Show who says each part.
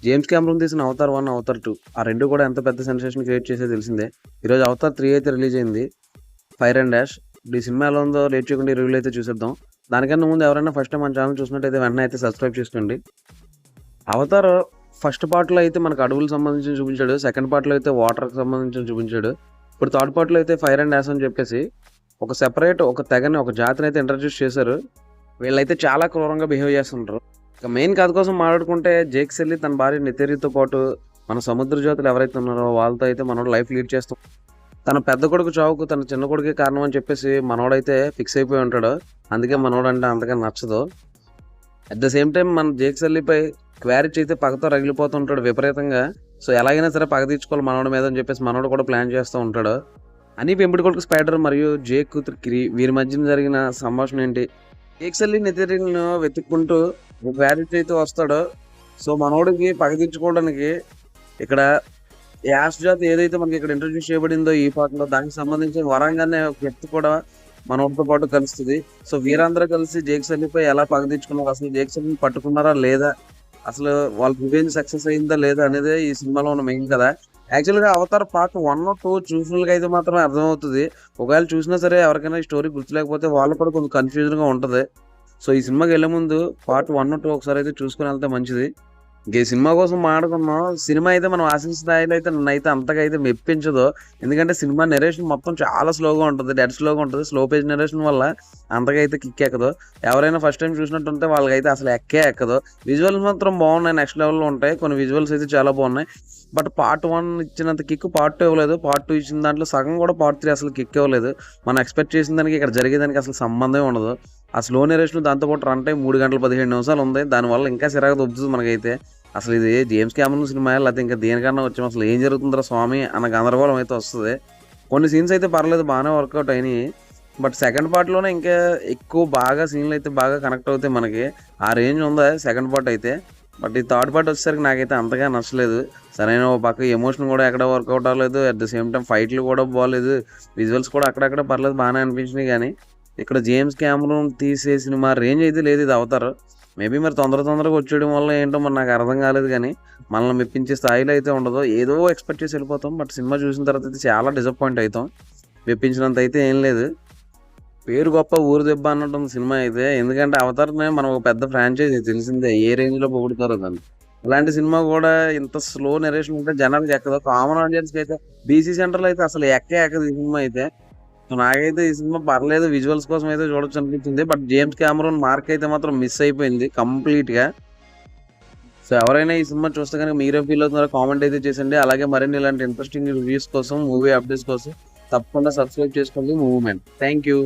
Speaker 1: James Cameron తీసిన 'Avatar 1', 'Avatar 2' ఆ 2 కూడా ఎంత పెద్ద సెన్సేషన్ క్రియేట్ చేసేదో తెలిసిందే. ఈరోజు 'అవతార్ 3' అయితే రిలీజ్ అయింది. 'Fire and dash'. ఇప్పుడు ఈ సినిమా ఎలా ఉందో లేట్ చేయకుండా ఈ రివ్యూలో అయితే చూసేద్దాం. దానికన్నా ముందు ఎవరైనా ఫస్ట్ టైం మన ఛానల్ చూసినట్టయితే వెంటనే అయితే సబ్స్క్రైబ్ చేసుకోండి. 'అవతార్' ఫస్ట్ పార్ట్‌లో అయితే మనకు అడవులకు సంబంధించి చూపించాడు. సెకండ్ పార్ట్‌లో అయితే వాటర్‌కి సంబంధించి చూపించాడు. ఇప్పుడు థర్డ్ పార్ట్‌లో అయితే 'ఫైర్ అండ్ డాష్' అని చెప్పేసి ఒక సెపరేట్ ఒక తెగని, ఒక జాతిని అయితే ఇంట్రడ్యూస్ చేశారు. వీళ్ళైతే చాలా క్రూరంగా బిహేవ్ చేస్తుంటారు. ఇక మెయిన్ కథ కోసం మాట్లాడుకుంటే జేక్ సల్లీ తన భార్య నితేరితో పాటు మన సముద్ర జ్యోతులు ఎవరైతే ఉన్నారో వాళ్ళతో అయితే మనోడు లైఫ్ లీడ్ చేస్తూ తన పెద్ద కొడుకు చావుకు తన చిన్న కొడుకే కారణం అని చెప్పేసి మనోడైతే ఫిక్స్ అయిపోయి ఉంటాడు. అందుకే మనోడు అంటే అంతగా నచ్చదు. అట్ ద సేమ్ టైం మన జేక్ సల్లీపై క్వారిచ్ అయితే పగతో రగిలిపోతుంటాడు విపరీతంగా. సో ఎలాగైనా సరే పగ తీర్చుకోవాలి మనోడి మీద అని చెప్పేసి మనోడు కూడా ప్లాన్ చేస్తూ ఉంటాడు. అని పెంపుడు కొడుకు స్పైడర్ మరియు జేక్ కూతురు కిరి వీరి మధ్యన జరిగిన సంభాషణ ఏంటి, జేక్ సల్లీ నితేరిను వెతుక్కుంటూ క్వారిచ్ అయితే వస్తాడు. సో మనోడికి పగ తీర్చుకోవడానికి ఇక్కడ యాష్ జాతి ఏదైతే మనకి ఇక్కడ ఇంట్రడ్యూస్ చేయబడిందో ఈ పాటలో దానికి సంబంధించిన వరంగానే ఒక వ్యక్తి కూడా మనోడితో పాటు కలుస్తుంది. సో వీరందరూ కలిసి జేక్ సల్లీపై ఎలా పగ తీర్చుకున్నారు, అసలు జేక్ సల్లీని పట్టుకున్నారా లేదా, అసలు వాళ్ళ రివెంజ్ సక్సెస్ అయిందా లేదా అనేది ఈ సినిమాలో ఉన్న మెయిన్ కదా. యాక్చువల్గా 'అవతార్' పార్ట్ 1, 2 చూసిన వాళ్ళకి అయితే మాత్రం అర్థమవుతుంది. ఒకవేళ చూసినా సరే ఎవరికైనా ఈ స్టోరీ గుర్తులేకపోతే వాళ్ళు కూడా కొంచెం కన్ఫ్యూజన్గా ఉంటుంది. సో ఈ సినిమాకి వెళ్ళే ముందు పార్ట్ 1, 2 ఒకసారి అయితే చూసుకుని వెళ్తే మంచిది. ఇంక ఈ సినిమా కోసం మాట్లాడుకున్నాం. సినిమా అయితే మనం ఆశించిన స్థాయిలో అయితే నన్నైతే అంతగా అయితే మెప్పించదు. ఎందుకంటే సినిమా నెరేషన్ మొత్తం చాలా స్లోగా ఉంటుంది, డెడ్ స్లోగా ఉంటుంది. స్లో పేజ్ నెరేషన్ వల్ల అంతగా అయితే కిక్ ఎక్కదు. ఎవరైనా ఫస్ట్ టైం చూసినట్టుంటే వాళ్ళకైతే అసలు ఎక్కదు. విజువల్స్ మాత్రం బాగున్నాయి, నెక్స్ట్ లెవెల్లో ఉంటాయి. కొన్ని విజువల్స్ అయితే చాలా బాగున్నాయి. బట్ పార్ట్ 1 ఇచ్చినంత కిక్ పార్ట్ 2 ఇవ్వలేదు. పార్ట్ 2 ఇచ్చిన దాంట్లో సగం కూడా పార్ట్ 3 అసలు కిక్ ఇవ్వలేదు. మనం ఎక్స్పెక్ట్ చేసిన దానికి ఇక్కడ జరిగేదానికి అసలు సంబంధమే ఉండదు. ఆ స్లో నెరేషన్ దాంతోపాటు రన్ టైం 3 గంటల 15 నిమిషాలు ఉంది. దానివల్ల ఇంకా సిరాగా దొబ్బుతుంది మనకైతే. అసలు ఇది జేమ్స్ కెమెరాన్ సినిమా లేకపోతే ఇంకా దేనికన్నా వచ్చాం, అసలు ఏం జరుగుతుందో స్వామి అన్న గందరగోళం అయితే వస్తుంది. కొన్ని సీన్స్ అయితే పర్లేదు, బాగానే వర్కౌట్ అయినాయి. బట్ సెకండ్ పార్ట్లోనే ఇంకా ఎక్కువ బాగా సీన్లు అయితే బాగా కనెక్ట్ అవుతాయి మనకి. ఆ రేంజ్ ఉందా సెకండ్ పార్ట్ అయితే. బట్ ఈ థర్డ్ పార్ట్ వచ్చేసరికి నాకైతే అంతగా నచ్చలేదు. సరైన ఒక పక్క ఎమోషన్ కూడా ఎక్కడ వర్కౌట్ అవ్వలేదు. అట్ ద సేమ్ టైం ఫైట్లు కూడా బాగలేదు. విజువల్స్ కూడా అక్కడక్కడ పర్లేదు, బాగానే అనిపించినాయి. కానీ ఇక్కడ జేమ్స్ కెమెరాన్ తీసే సినిమా రేంజ్ అయితే లేదు ఇది 'అవతార్'. మేబీ మరి తొందరగా వచ్చేయడం వల్ల ఏంటో మరి నాకు అర్థం కాలేదు. కానీ మనల్ని మెప్పించే స్థాయిలో అయితే ఉండదు. ఏదో ఎక్స్పెక్ట్ చేసి వెళ్ళిపోతాం. బట్ సినిమా చూసిన తర్వాత అయితే చాలా డిసప్పాయింట్ అవుతాం. మెప్పించినంత అయితే ఏం లేదు. పేరు గొప్ప ఊరు దెబ్బ అన్నట్టుంది సినిమా అయితే. ఎందుకంటే 'అవతార్'నే మనం ఒక పెద్ద ఫ్రాంచైజీ తెలిసిందే, ఏ రేంజ్లో పొగుడుతారో దాన్ని. అలాంటి సినిమా కూడా ఇంత స్లో నెరేషన్ ఉంటే జనాలకు ఎక్కదు. కామన్ ఆడియన్స్కి అయితే బీసీ సెంటర్లో అయితే అసలు ఎక్కదు ఈ సినిమా అయితే. సో నాకైతే ఈ సినిమా పర్లేదు, విజువల్స్ కోసం అయితే చూడొచ్చు అనిపించింది. బట్ జేమ్స్ కెమెరాన్ మార్క్ అయితే మాత్రం మిస్ అయిపోయింది కంప్లీట్గా. సో ఎవరైనా ఈ సినిమా చూస్తే కనుక మీరేం ఫీల్ అవుతున్నారో కామెంట్ అయితే చేసండి. అలాగే మరిన్ని ఇలాంటి ఇంట్రెస్టింగ్ రివ్యూస్ కోసం, మూవీ అప్డేట్స్ కోసం తప్పకుండా సబ్స్క్రైబ్ చేసుకోండి మూవ్మెంట్. Thank you.